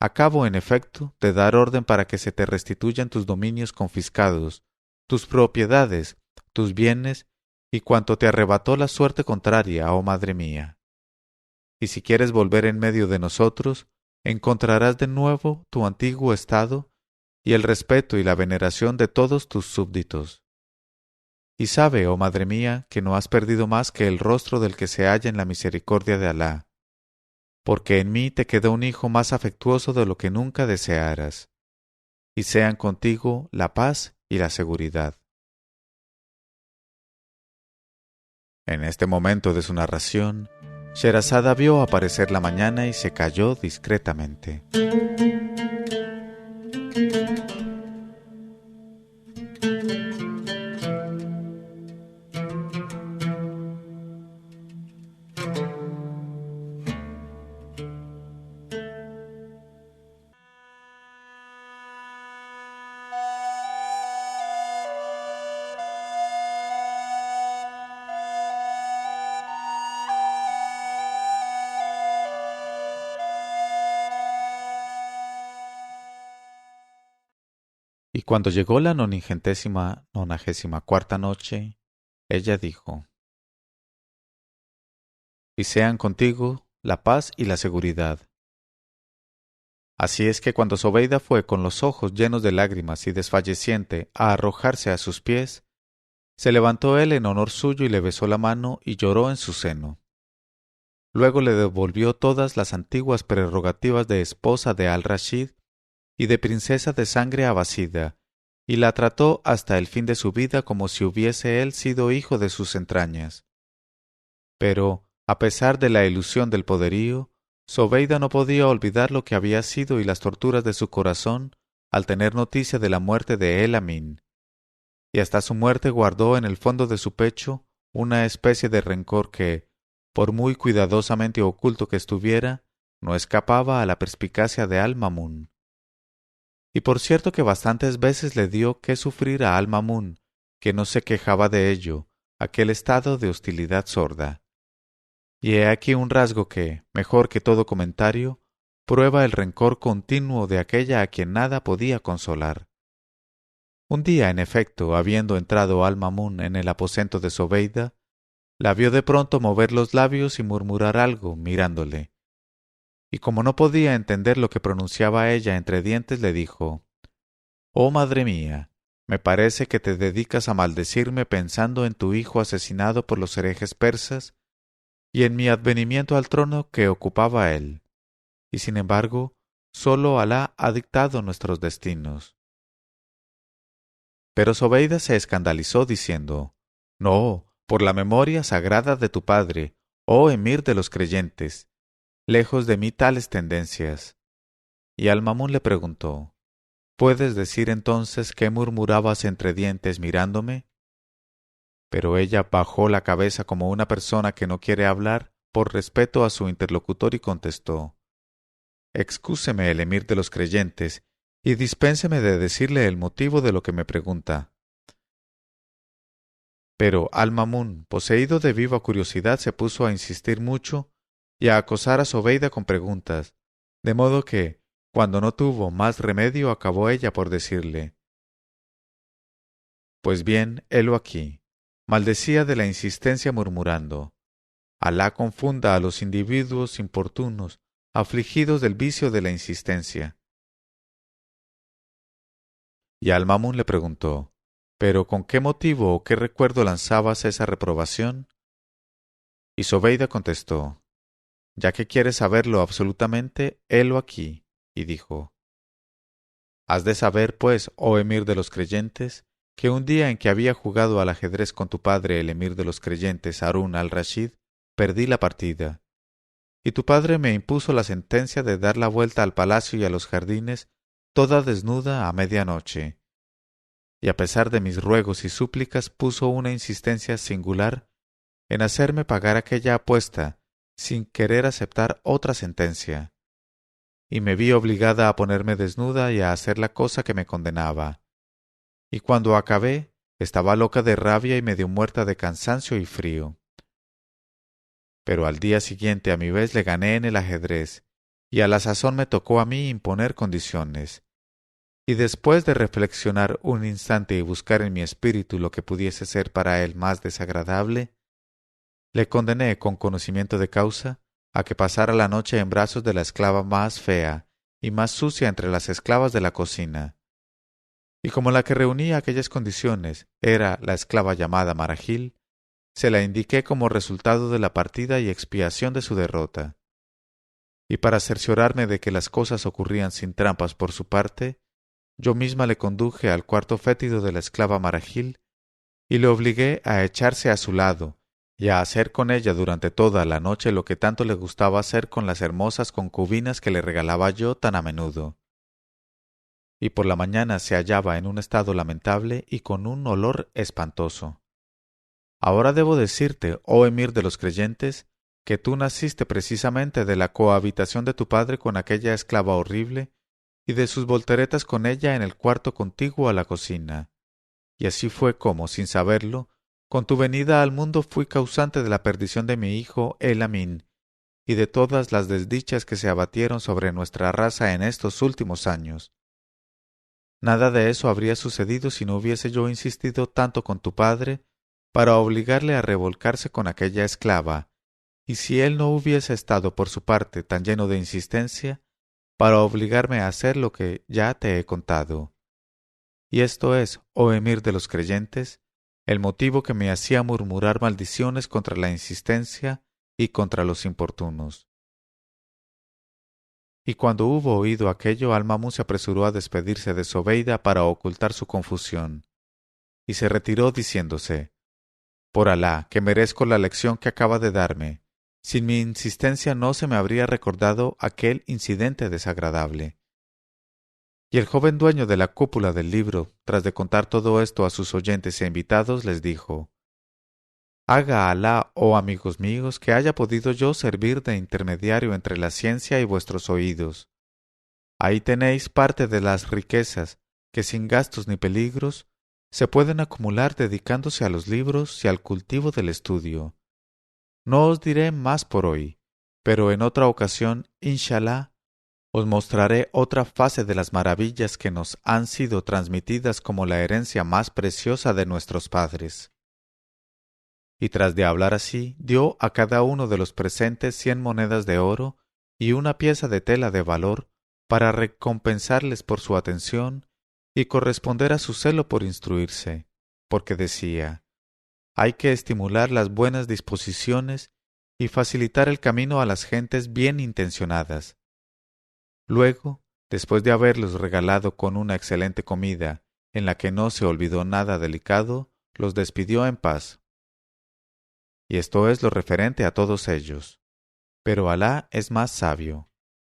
Acabo, en efecto, de dar orden para que se te restituyan tus dominios confiscados, tus propiedades, tus bienes y cuanto te arrebató la suerte contraria, oh madre mía. Y si quieres volver en medio de nosotros, encontrarás de nuevo tu antiguo estado y el respeto y la veneración de todos tus súbditos. Y sabe, oh madre mía, que no has perdido más que el rostro del que se halla en la misericordia de Alá, porque en mí te quedó un hijo más afectuoso de lo que nunca desearas, y sean contigo la paz y la seguridad. En este momento de su narración, Sherazada vio aparecer la mañana y se calló discretamente. Y cuando llegó la 94ª noche, ella dijo: Y sean contigo la paz y la seguridad. Así es que cuando Zobeida fue con los ojos llenos de lágrimas y desfalleciente a arrojarse a sus pies, se levantó él en honor suyo y le besó la mano y lloró en su seno. Luego le devolvió todas las antiguas prerrogativas de esposa de al-Rashid y de princesa de sangre abasida, y la trató hasta el fin de su vida como si hubiese él sido hijo de sus entrañas. Pero, a pesar de la ilusión del poderío, Zobeida no podía olvidar lo que había sido y las torturas de su corazón al tener noticia de la muerte de El-Amin, y hasta su muerte guardó en el fondo de su pecho una especie de rencor que, por muy cuidadosamente oculto que estuviera, no escapaba a la perspicacia de Al-Mamun. Y por cierto que bastantes veces le dio que sufrir a Al-Mamun, que no se quejaba de ello, aquel estado de hostilidad sorda. Y he aquí un rasgo que, mejor que todo comentario, prueba el rencor continuo de aquella a quien nada podía consolar. Un día, en efecto, habiendo entrado Al-Mamun en el aposento de Zobeida, la vio de pronto mover los labios y murmurar algo, mirándole. Y como no podía entender lo que pronunciaba ella entre dientes, le dijo: «Oh madre mía, me parece que te dedicas a maldecirme pensando en tu hijo asesinado por los herejes persas y en mi advenimiento al trono que ocupaba él. Y sin embargo, sólo Alá ha dictado nuestros destinos». Pero Zobeida se escandalizó diciendo: «No, por la memoria sagrada de tu padre, oh emir de los creyentes, lejos de mí tales tendencias». Y Al-Mamun le preguntó: «¿Puedes decir entonces qué murmurabas entre dientes mirándome?». Pero ella bajó la cabeza como una persona que no quiere hablar por respeto a su interlocutor y contestó: «Excúseme el emir de los creyentes y dispénseme de decirle el motivo de lo que me pregunta». Pero Al-Mamun, poseído de viva curiosidad, se puso a insistir mucho y a acosar a Zobeida con preguntas, de modo que, cuando no tuvo más remedio, acabó ella por decirle: «Pues bien, helo aquí». Maldecía de la insistencia murmurando: «Alá confunda a los individuos importunos, afligidos del vicio de la insistencia». Y Al-Mamun le preguntó: «¿Pero con qué motivo o qué recuerdo lanzabas esa reprobación?». Y Zobeida contestó: «Ya que quieres saberlo absolutamente, helo aquí». Y dijo: «Has de saber, pues, oh emir de los creyentes, que un día en que había jugado al ajedrez con tu padre el emir de los creyentes Harún al-Rashid, perdí la partida. Y tu padre me impuso la sentencia de dar la vuelta al palacio y a los jardines, toda desnuda a medianoche. Y a pesar de mis ruegos y súplicas puso una insistencia singular en hacerme pagar aquella apuesta, sin querer aceptar otra sentencia. Y me vi obligada a ponerme desnuda y a hacer la cosa que me condenaba. Y cuando acabé, estaba loca de rabia y medio muerta de cansancio y frío. Pero al día siguiente a mi vez le gané en el ajedrez, y a la sazón me tocó a mí imponer condiciones. Y después de reflexionar un instante y buscar en mi espíritu lo que pudiese ser para él más desagradable, le condené con conocimiento de causa a que pasara la noche en brazos de la esclava más fea y más sucia entre las esclavas de la cocina. Y como la que reunía aquellas condiciones era la esclava llamada Marajil, se la indiqué como resultado de la partida y expiación de su derrota. Y para cerciorarme de que las cosas ocurrían sin trampas por su parte, yo misma le conduje al cuarto fétido de la esclava Marajil y le obligué a echarse a su lado y a hacer con ella durante toda la noche lo que tanto le gustaba hacer con las hermosas concubinas que le regalaba yo tan a menudo. Y por la mañana se hallaba en un estado lamentable y con un olor espantoso. Ahora debo decirte, oh emir de los creyentes, que tú naciste precisamente de la cohabitación de tu padre con aquella esclava horrible y de sus volteretas con ella en el cuarto contiguo a la cocina. Y así fue como, sin saberlo, con tu venida al mundo fui causante de la perdición de mi hijo El-Amin y de todas las desdichas que se abatieron sobre nuestra raza en estos últimos años. Nada de eso habría sucedido si no hubiese yo insistido tanto con tu padre para obligarle a revolcarse con aquella esclava, y si él no hubiese estado por su parte tan lleno de insistencia para obligarme a hacer lo que ya te he contado. Y esto es, oh emir de los creyentes, el motivo que me hacía murmurar maldiciones contra la insistencia y contra los importunos. Y cuando hubo oído aquello, Al-Mamun se apresuró a despedirse de Zobeida para ocultar su confusión, y se retiró diciéndose: Por Alá, que merezco la lección que acaba de darme. Sin mi insistencia no se me habría recordado aquel incidente desagradable. Y el joven dueño de la cúpula del libro, tras de contar todo esto a sus oyentes e invitados, les dijo: Haga Alá, oh amigos míos, que haya podido yo servir de intermediario entre la ciencia y vuestros oídos. Ahí tenéis parte de las riquezas que sin gastos ni peligros se pueden acumular dedicándose a los libros y al cultivo del estudio. No os diré más por hoy, pero en otra ocasión, inshallah, os mostraré otra fase de las maravillas que nos han sido transmitidas como la herencia más preciosa de nuestros padres. Y tras de hablar así, dio a cada uno de los presentes 100 monedas de oro y una pieza de tela de valor para recompensarles por su atención y corresponder a su celo por instruirse, porque decía: hay que estimular las buenas disposiciones y facilitar el camino a las gentes bien intencionadas. Luego, después de haberlos regalado con una excelente comida, en la que no se olvidó nada delicado, los despidió en paz. Y esto es lo referente a todos ellos. Pero Alá es más sabio.